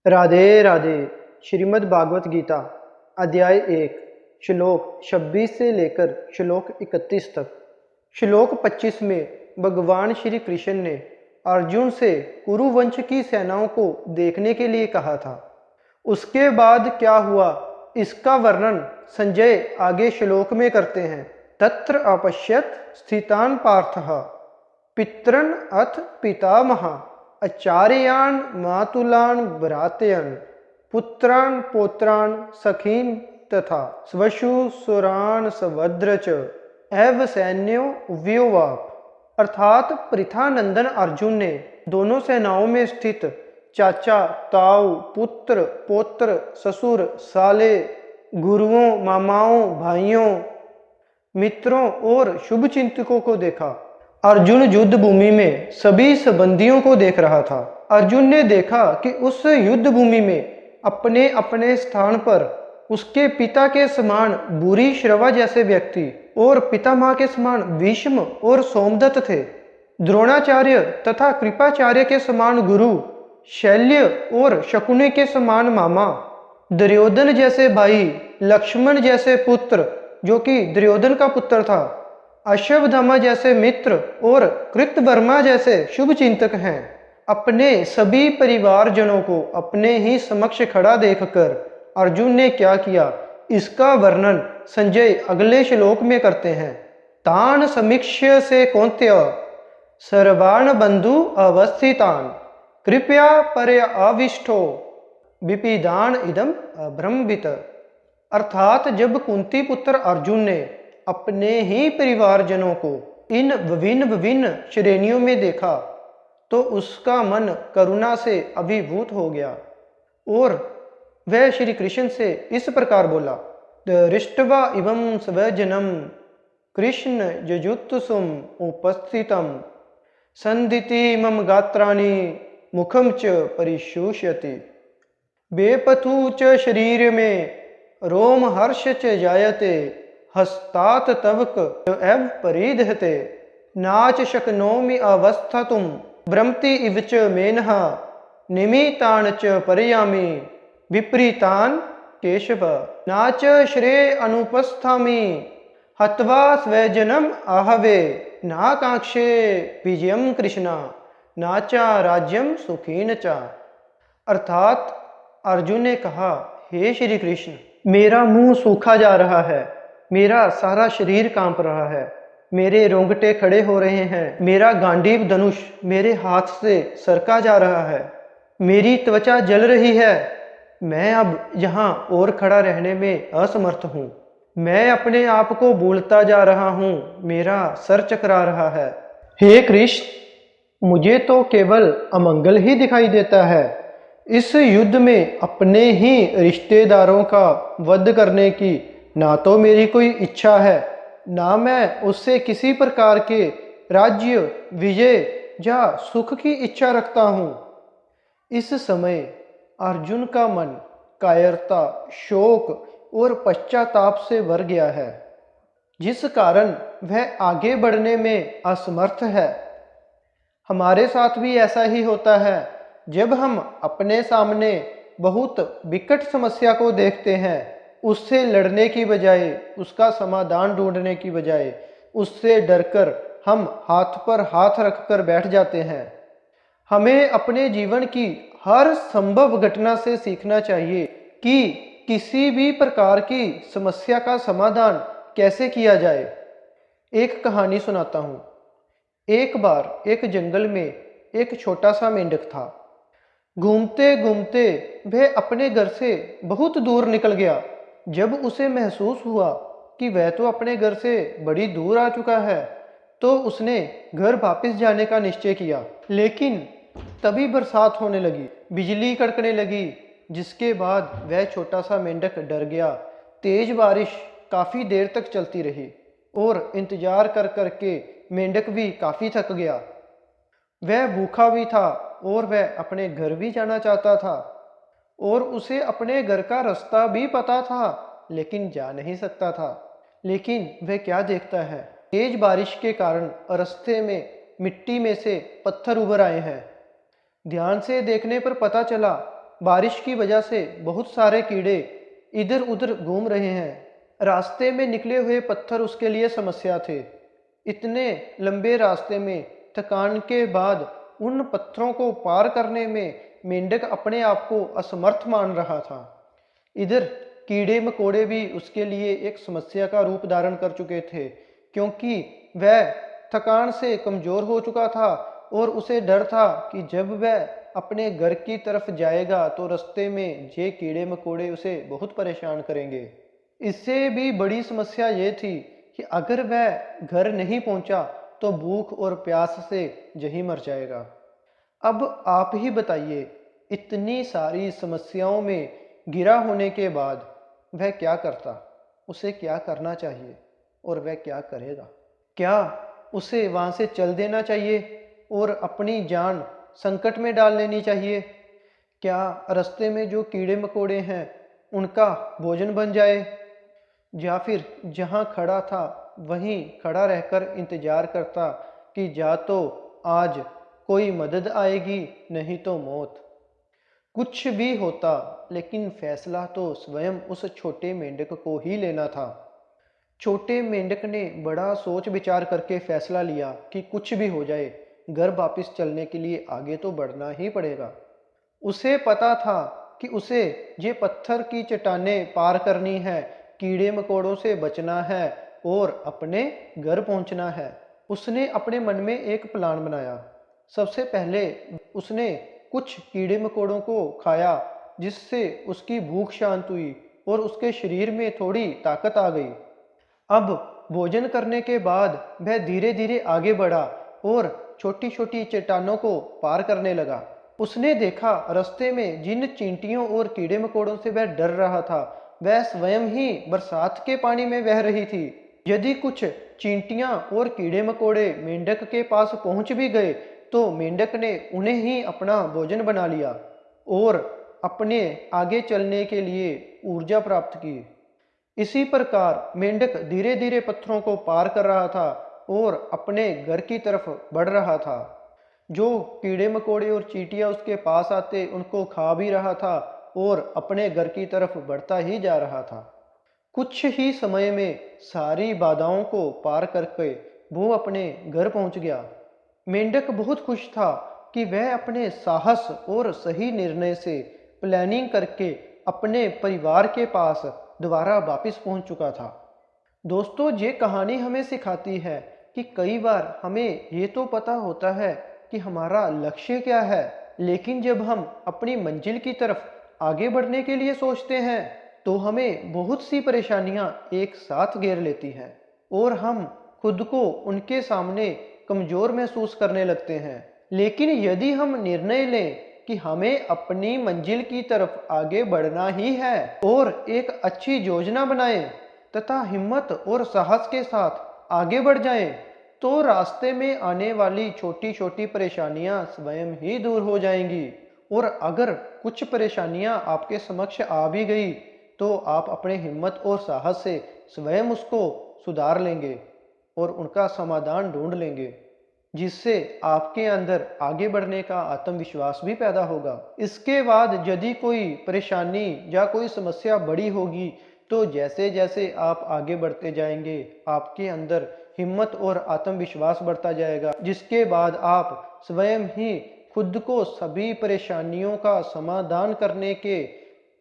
राधे राधे। श्रीमद् भागवत गीता अध्याय 1 श्लोक 26 से लेकर श्लोक 31 तक। श्लोक 25 में भगवान श्री कृष्ण ने अर्जुन से कुरुवंश की सेनाओं को देखने के लिए कहा था। उसके बाद क्या हुआ इसका वर्णन संजय आगे श्लोक में करते हैं। तत्र अपश्यत स्थितान पार्थः पितरन अथ पितामह आचार्यान मातुलान भ्रातयन पुत्रान पौत्रान सखीन तथा स्वशुसुरान सवद्र च एव सैन्यो व्योवाप। अर्थात पृथानंदन अर्जुन ने दोनों सेनाओं में स्थित चाचा ताऊ पुत्र पौत्र ससुर साले गुरुओं मामाओं भाइयों मित्रों और शुभचिंतकों को देखा। अर्जुन युद्ध भूमि में सभी संबंधियों को देख रहा था। अर्जुन ने देखा कि उस युद्ध भूमि में अपने अपने स्थान पर उसके पिता के समान बुरी श्रवा जैसे व्यक्ति और पितामह के समान भीष्म और सोमदत्त थे। द्रोणाचार्य तथा कृपाचार्य के समान गुरु, शल्य और शकुनि के समान मामा, दुर्योधन जैसे भाई, लक्ष्मण जैसे पुत्र जो कि दुर्योधन का पुत्र था, अश्वत्थामा जैसे मित्र और कृतवर्मा जैसे शुभ चिंतक हैं। अपने सभी परिवारजनों को अपने ही समक्ष खड़ा देखकर अर्जुन ने क्या किया इसका वर्णन संजय अगले श्लोक में करते हैं। तान समीक्ष्य से कौन्त्य सर्वान् बंधु अवस्थितान कृपया पर्य आविष्टो विपिदान इदम अभ्रंबित। अर्थात जब कुंती पुत्र अर्जुन ने अपने ही परिवारजनों को इन विभिन्न श्रेणियों में देखा तो उसका मन करुणा से अभिभूत हो गया और वह श्री कृष्ण से इस प्रकार बोला। दृष्ट्वा इवं स्वजनम कृष्ण जजुत्सुम उपस्थितम संदिति मम गात्राणि मुखम च परिशुष्यति बेपथु च शरीर में रोम हर्ष च जायते हस्तात तवक एव परिदहते नाच शक्नोमि अवस्थातुम भ्रमति इव च मेनः निमितान च पर्यामि विपरीतान केशव नाच श्रेय अनुपस्थामि हत्वा स्वजनम आहवे नाकांक्षे विजयम कृष्णा नाचा राज्यम सुखीन चा। अर्थात अर्जुन ने कहा, हे श्री कृष्ण, मेरा मुंह सूखा जा रहा है, मेरा सारा शरीर कांप रहा है, मेरे रोंगटे खड़े हो रहे हैं, मेरा गांडीव धनुष मेरे हाथ से सरका जा रहा है, मेरी त्वचा जल रही है, मैं अब यहाँ और खड़ा रहने में असमर्थ हूँ, मैं अपने आप को भूलता जा रहा हूँ, मेरा सर चकरा रहा है। हे कृष्ण, मुझे तो केवल अमंगल ही दिखाई देता है। इस युद्ध में अपने ही रिश्तेदारों का वध करने की ना तो मेरी कोई इच्छा है, ना मैं उससे किसी प्रकार के राज्य विजय या सुख की इच्छा रखता हूँ। इस समय अर्जुन का मन कायरता, शोक और पश्चाताप से भर गया है, जिस कारण वह आगे बढ़ने में असमर्थ है। हमारे साथ भी ऐसा ही होता है। जब हम अपने सामने बहुत विकट समस्या को देखते हैं, उससे लड़ने की बजाय, उसका समाधान ढूंढने की बजाय उससे डरकर हम हाथ पर हाथ रखकर बैठ जाते हैं। हमें अपने जीवन की हर संभव घटना से सीखना चाहिए कि किसी भी प्रकार की समस्या का समाधान कैसे किया जाए। एक कहानी सुनाता हूँ। एक बार एक जंगल में एक छोटा सा मेंढक था। घूमते घूमते वह अपने घर से बहुत दूर निकल गया। जब उसे महसूस हुआ कि वह तो अपने घर से बड़ी दूर आ चुका है, तो उसने घर वापस जाने का निश्चय किया। लेकिन तभी बरसात होने लगी, बिजली कड़कने लगी, जिसके बाद वह छोटा सा मेंढक डर गया। तेज बारिश काफ़ी देर तक चलती रही और इंतजार कर करके मेंढक भी काफ़ी थक गया। वह भूखा भी था और वह अपने घर भी जाना चाहता था और उसे अपने घर का रास्ता भी पता था, लेकिन जा नहीं सकता था। लेकिन वह क्या देखता है, तेज बारिश के कारण रास्ते में मिट्टी में से पत्थर उभर आए हैं। ध्यान से देखने पर पता चला बारिश की वजह से बहुत सारे कीड़े इधर उधर घूम रहे हैं। रास्ते में निकले हुए पत्थर उसके लिए समस्या थे। इतने लंबे रास्ते में थकान के बाद उन पत्थरों को पार करने में मेंढक अपने आप को असमर्थ मान रहा था। इधर कीड़े मकोड़े भी उसके लिए एक समस्या का रूप धारण कर चुके थे, क्योंकि वह थकान से कमजोर हो चुका था और उसे डर था कि जब वह अपने घर की तरफ जाएगा तो रास्ते में ये कीड़े मकोड़े उसे बहुत परेशान करेंगे। इससे भी बड़ी समस्या ये थी कि अगर वह घर नहीं पहुंचा तो भूख और प्यास से यहीं मर जाएगा। अब आप ही बताइए, इतनी सारी समस्याओं में घिरा होने के बाद वह क्या करता? उसे क्या करना चाहिए और वह क्या करेगा? क्या उसे वहां से चल देना चाहिए और अपनी जान संकट में डाल लेनी चाहिए? क्या रास्ते में जो कीड़े मकोड़े हैं उनका भोजन बन जाए, या फिर जहां खड़ा था वहीं खड़ा रहकर इंतजार करता कि या तो आज कोई मदद आएगी नहीं तो मौत? कुछ भी होता, लेकिन फैसला तो स्वयं उस छोटे मेंढक को ही लेना था। छोटे मेंढक ने बड़ा सोच विचार करके फैसला लिया कि कुछ भी हो जाए, घर वापस चलने के लिए आगे तो बढ़ना ही पड़ेगा। उसे पता था कि उसे ये पत्थर की चट्टानें पार करनी है, कीड़े मकोड़ों से बचना है और अपने घर पहुंचना है। उसने अपने मन में एक प्लान बनाया। सबसे पहले उसने कुछ कीड़े मकोड़ों को खाया, जिससे उसकी भूख शांत हुई और उसके शरीर में थोड़ी ताकत आ गई। अब भोजन करने के बाद वह धीरे धीरे आगे बढ़ा और छोटी छोटी चट्टानों को पार करने लगा। उसने देखा रास्ते में जिन चींटियों और कीड़े मकोड़ों से वह डर रहा था, वह स्वयं ही बरसात के पानी में बह रही थी। यदि कुछ चींटियां और कीड़े मकोड़े मेंढक के पास पहुंच भी गए तो मेंढक ने उन्हें ही अपना भोजन बना लिया और अपने आगे चलने के लिए ऊर्जा प्राप्त की। इसी प्रकार मेंढक धीरे धीरे पत्थरों को पार कर रहा था और अपने घर की तरफ बढ़ रहा था। जो कीड़े मकोड़े और चींटियां उसके पास आते उनको खा भी रहा था और अपने घर की तरफ बढ़ता ही जा रहा था। कुछ ही समय में सारी बाधाओं को पार करके वो अपने घर पहुंच गया। मेंढक बहुत खुश था कि वह अपने साहस और सही निर्णय से प्लानिंग करके अपने परिवार के पास दोबारा वापस पहुंच चुका था। दोस्तों, ये कहानी हमें सिखाती है कि कई बार हमें ये तो पता होता है कि हमारा लक्ष्य क्या है, लेकिन जब हम अपनी मंजिल की तरफ आगे बढ़ने के लिए सोचते हैं तो हमें बहुत सी परेशानियां एक साथ घेर लेती हैं और हम खुद को उनके सामने कमजोर महसूस करने लगते हैं। लेकिन यदि हम निर्णय लें कि हमें अपनी मंजिल की तरफ आगे बढ़ना ही है और एक अच्छी योजना बनाएं तथा हिम्मत और साहस के साथ आगे बढ़ जाएं, तो रास्ते में आने वाली छोटी छोटी परेशानियां स्वयं ही दूर हो जाएंगी। और अगर कुछ परेशानियां आपके समक्ष आ भी गई तो आप अपने हिम्मत और साहस से स्वयं उसको सुधार लेंगे और उनका समाधान ढूंढ लेंगे, जिससे आपके अंदर आगे बढ़ने का आत्मविश्वास भी पैदा होगा। इसके बाद यदि कोई परेशानी या कोई समस्या बड़ी होगी तो जैसे जैसे आप आगे बढ़ते जाएंगे आपके अंदर हिम्मत और आत्मविश्वास बढ़ता जाएगा, जिसके बाद आप स्वयं ही खुद को सभी परेशानियों का समाधान करने के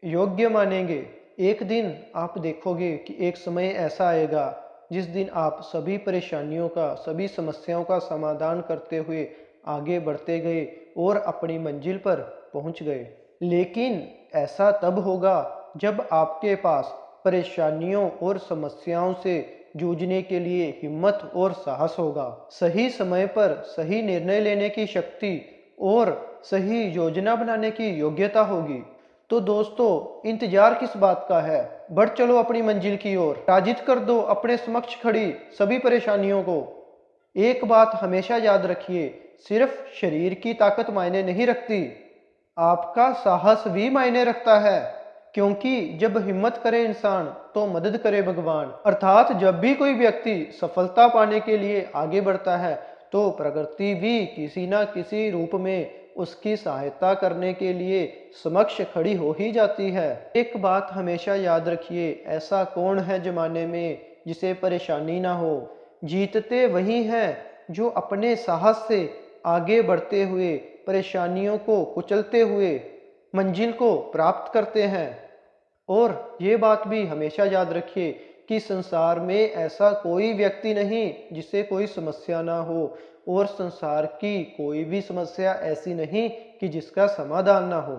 योग्य मानेंगे। एक दिन आप देखोगे कि एक समय ऐसा आएगा जिस दिन आप सभी परेशानियों का, सभी समस्याओं का समाधान करते हुए आगे बढ़ते गए और अपनी मंजिल पर पहुंच गए। लेकिन ऐसा तब होगा जब आपके पास परेशानियों और समस्याओं से जूझने के लिए हिम्मत और साहस होगा, सही समय पर सही निर्णय लेने की शक्ति और सही योजना बनाने की योग्यता होगी। तो दोस्तों, इंतजार किस बात का है? बढ़ चलो अपनी मंजिल की ओर, पराजित कर दो अपने समक्ष खड़ी सभी परेशानियों को। एक बात हमेशा याद रखिए, सिर्फ शरीर की ताकत मायने नहीं रखती, आपका साहस भी मायने रखता है। क्योंकि जब हिम्मत करे इंसान तो मदद करे भगवान। अर्थात जब भी कोई व्यक्ति सफलता पाने के लिए आगे बढ़ता है तो प्रकृति भी किसी ना किसी रूप में उसकी सहायता करने के लिए समक्ष खड़ी हो ही जाती है। एक बात हमेशा याद रखिए, ऐसा कौन है जमाने में जिसे परेशानी ना हो। जीतते वही हैं जो अपने साहस से आगे बढ़ते हुए परेशानियों को कुचलते हुए मंजिल को प्राप्त करते हैं। और ये बात भी हमेशा याद रखिए कि संसार में ऐसा कोई व्यक्ति नहीं जिसे कोई समस्या ना हो, और संसार की कोई भी समस्या ऐसी नहीं कि जिसका समाधान ना हो,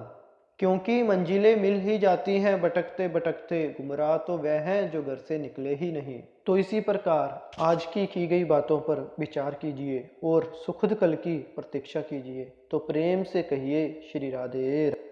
क्योंकि मंजिलें मिल ही जाती हैं भटकते भटकते, गुमराह तो वह हैं जो घर से निकले ही नहीं। तो इसी प्रकार आज की गई बातों पर विचार कीजिए और सुखद कल की प्रतीक्षा कीजिए। तो प्रेम से कहिए श्री राधे।